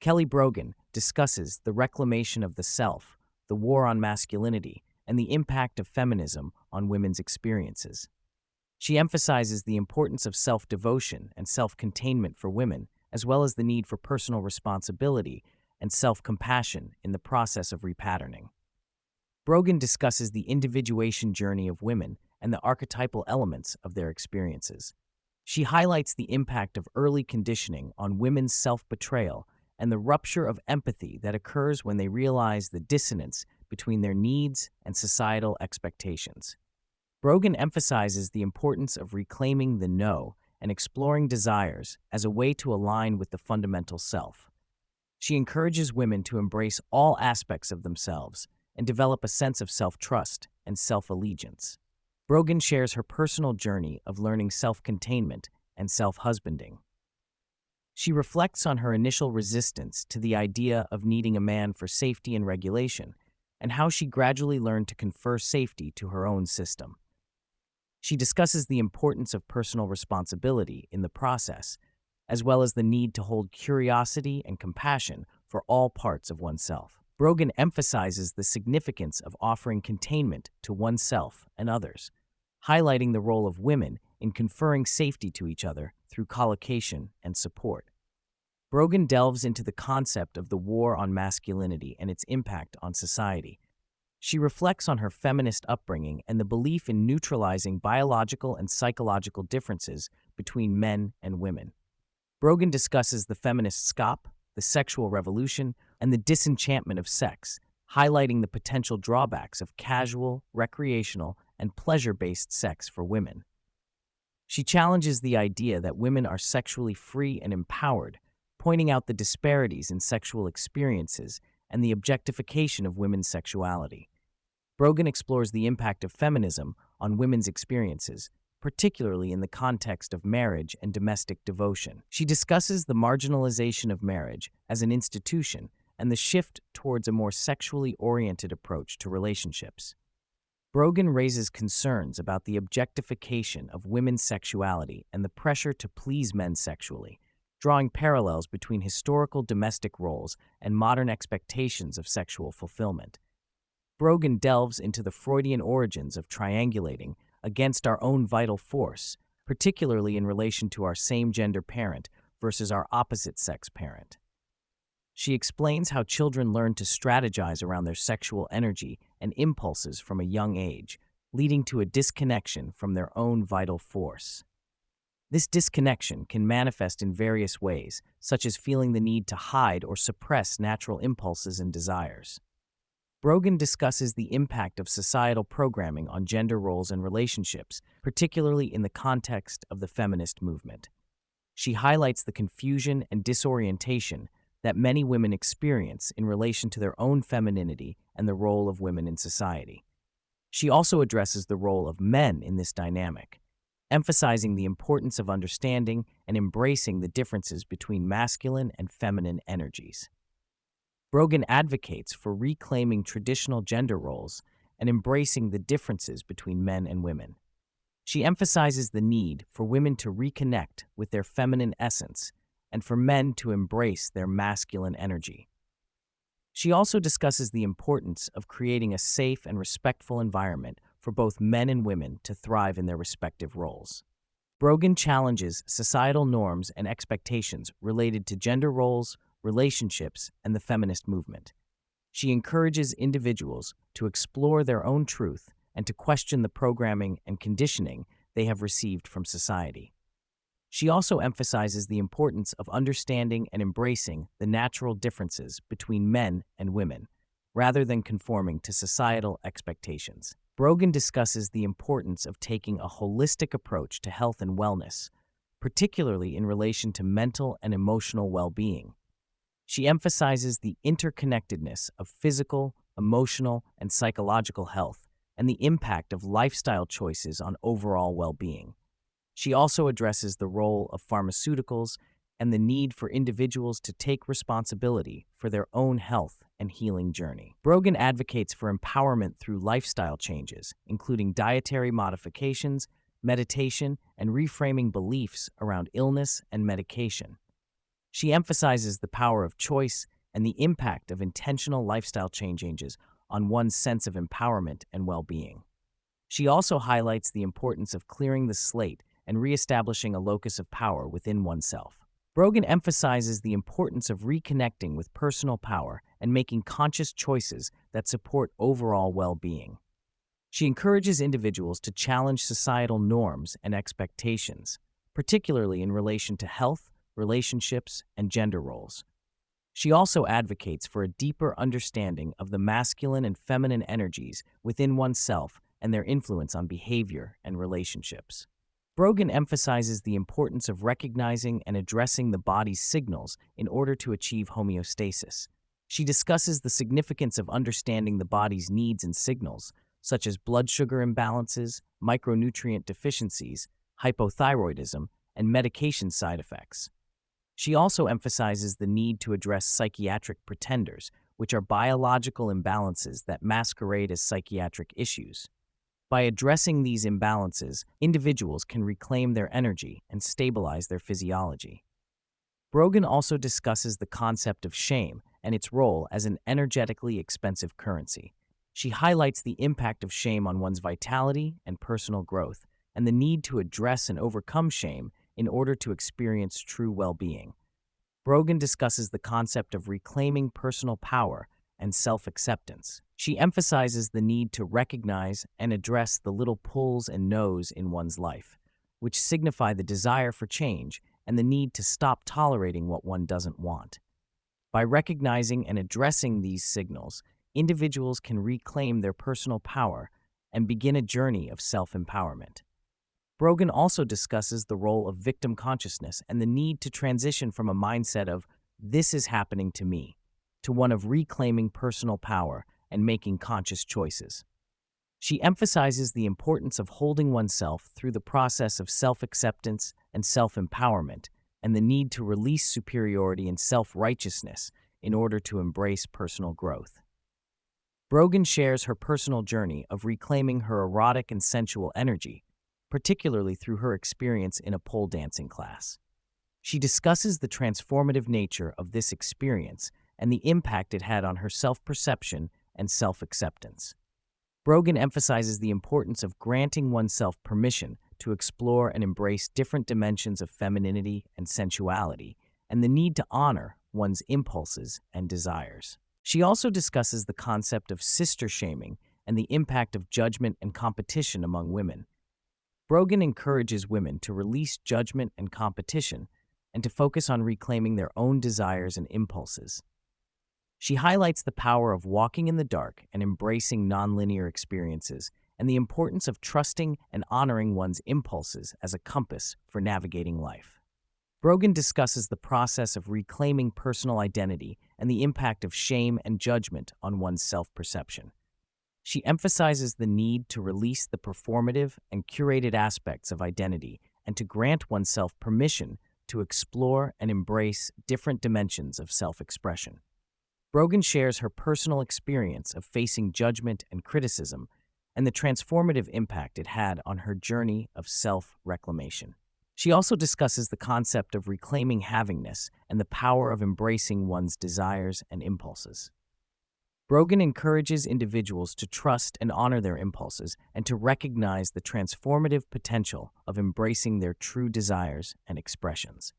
Kelly Brogan discusses the reclamation of the self, the war on masculinity, and the impact of feminism on women's experiences. She emphasizes the importance of self-devotion and self-containment for women, as well as the need for personal responsibility and self-compassion in the process of repatterning. Brogan discusses the individuation journey of women and the archetypal elements of their experiences. She highlights the impact of early conditioning on women's self-betrayal and the rupture of empathy that occurs when they realize the dissonance between their needs and societal expectations. Brogan emphasizes the importance of reclaiming the no and exploring desires as a way to align with the fundamental self. She encourages women to embrace all aspects of themselves and develop a sense of self-trust and self-allegiance. Brogan shares her personal journey of learning self-containment and self-husbanding. She reflects on her initial resistance to the idea of needing a man for safety and regulation, and how she gradually learned to confer safety to her own system. She discusses the importance of personal responsibility in the process, as well as the need to hold curiosity and compassion for all parts of oneself. Brogan emphasizes the significance of offering containment to oneself and others, highlighting the role of women in conferring safety to each other through collocation and support. Brogan delves into the concept of the war on masculinity and its impact on society. She reflects on her feminist upbringing and the belief in neutralizing biological and psychological differences between men and women. Brogan discusses the feminist SCOP, the sexual revolution, and the disenchantment of sex, highlighting the potential drawbacks of casual, recreational, and pleasure-based sex for women. She challenges the idea that women are sexually free and empowered, pointing out the disparities in sexual experiences and the objectification of women's sexuality. Brogan explores the impact of feminism on women's experiences, particularly in the context of marriage and domestic devotion. She discusses the marginalization of marriage as an institution and the shift towards a more sexually oriented approach to relationships. Brogan raises concerns about the objectification of women's sexuality and the pressure to please men sexually, drawing parallels between historical domestic roles and modern expectations of sexual fulfillment. Brogan delves into the Freudian origins of triangulating against our own vital force, particularly in relation to our same-gender parent versus our opposite-sex parent. She explains how children learn to strategize around their sexual energy and impulses from a young age, leading to a disconnection from their own vital force. This disconnection can manifest in various ways, such as feeling the need to hide or suppress natural impulses and desires. Brogan discusses the impact of societal programming on gender roles and relationships, particularly in the context of the feminist movement. She highlights the confusion and disorientation that many women experience in relation to their own femininity and the role of women in society. She also addresses the role of men in this dynamic, emphasizing the importance of understanding and embracing the differences between masculine and feminine energies. Brogan advocates for reclaiming traditional gender roles and embracing the differences between men and women. She emphasizes the need for women to reconnect with their feminine essence and for men to embrace their masculine energy. She also discusses the importance of creating a safe and respectful environment for both men and women to thrive in their respective roles. Brogan challenges societal norms and expectations related to gender roles, relationships, and the feminist movement. She encourages individuals to explore their own truth and to question the programming and conditioning they have received from society. She also emphasizes the importance of understanding and embracing the natural differences between men and women, rather than conforming to societal expectations. Brogan discusses the importance of taking a holistic approach to health and wellness, particularly in relation to mental and emotional well-being. She emphasizes the interconnectedness of physical, emotional, and psychological health and the impact of lifestyle choices on overall well-being. She also addresses the role of pharmaceuticals and the need for individuals to take responsibility for their own health and healing journey. Brogan advocates for empowerment through lifestyle changes, including dietary modifications, meditation, and reframing beliefs around illness and medication. She emphasizes the power of choice and the impact of intentional lifestyle changes on one's sense of empowerment and well-being. She also highlights the importance of clearing the slate and reestablishing a locus of power within oneself. Brogan emphasizes the importance of reconnecting with personal power and making conscious choices that support overall well-being. She encourages individuals to challenge societal norms and expectations, particularly in relation to health, relationships, and gender roles. She also advocates for a deeper understanding of the masculine and feminine energies within oneself and their influence on behavior and relationships. Brogan emphasizes the importance of recognizing and addressing the body's signals in order to achieve homeostasis. She discusses the significance of understanding the body's needs and signals, such as blood sugar imbalances, micronutrient deficiencies, hypothyroidism, and medication side effects. She also emphasizes the need to address psychiatric pretenders, which are biological imbalances that masquerade as psychiatric issues. By addressing these imbalances, individuals can reclaim their energy and stabilize their physiology. Brogan also discusses the concept of shame and its role as an energetically expensive currency. She highlights the impact of shame on one's vitality and personal growth, and the need to address and overcome shame in order to experience true well-being. Brogan discusses the concept of reclaiming personal power and self-acceptance. She emphasizes the need to recognize and address the little pulls and no's in one's life, which signify the desire for change and the need to stop tolerating what one doesn't want. By recognizing and addressing these signals, individuals can reclaim their personal power and begin a journey of self-empowerment. Brogan also discusses the role of victim consciousness and the need to transition from a mindset of, "this is happening to me," to one of reclaiming personal power and making conscious choices. She emphasizes the importance of holding oneself through the process of self-acceptance and self-empowerment, and the need to release superiority and self-righteousness in order to embrace personal growth. Brogan shares her personal journey of reclaiming her erotic and sensual energy, particularly through her experience in a pole dancing class. She discusses the transformative nature of this experience and the impact it had on her self-perception and self-acceptance. Brogan emphasizes the importance of granting oneself permission to explore and embrace different dimensions of femininity and sensuality, and the need to honor one's impulses and desires. She also discusses the concept of sister shaming and the impact of judgment and competition among women. Brogan encourages women to release judgment and competition and to focus on reclaiming their own desires and impulses. She highlights the power of walking in the dark and embracing nonlinear experiences, and the importance of trusting and honoring one's impulses as a compass for navigating life. Brogan discusses the process of reclaiming personal identity and the impact of shame and judgment on one's self-perception. She emphasizes the need to release the performative and curated aspects of identity and to grant oneself permission to explore and embrace different dimensions of self-expression. Brogan shares her personal experience of facing judgment and criticism and the transformative impact it had on her journey of self-reclamation. She also discusses the concept of reclaiming havingness and the power of embracing one's desires and impulses. Brogan encourages individuals to trust and honor their impulses and to recognize the transformative potential of embracing their true desires and expressions.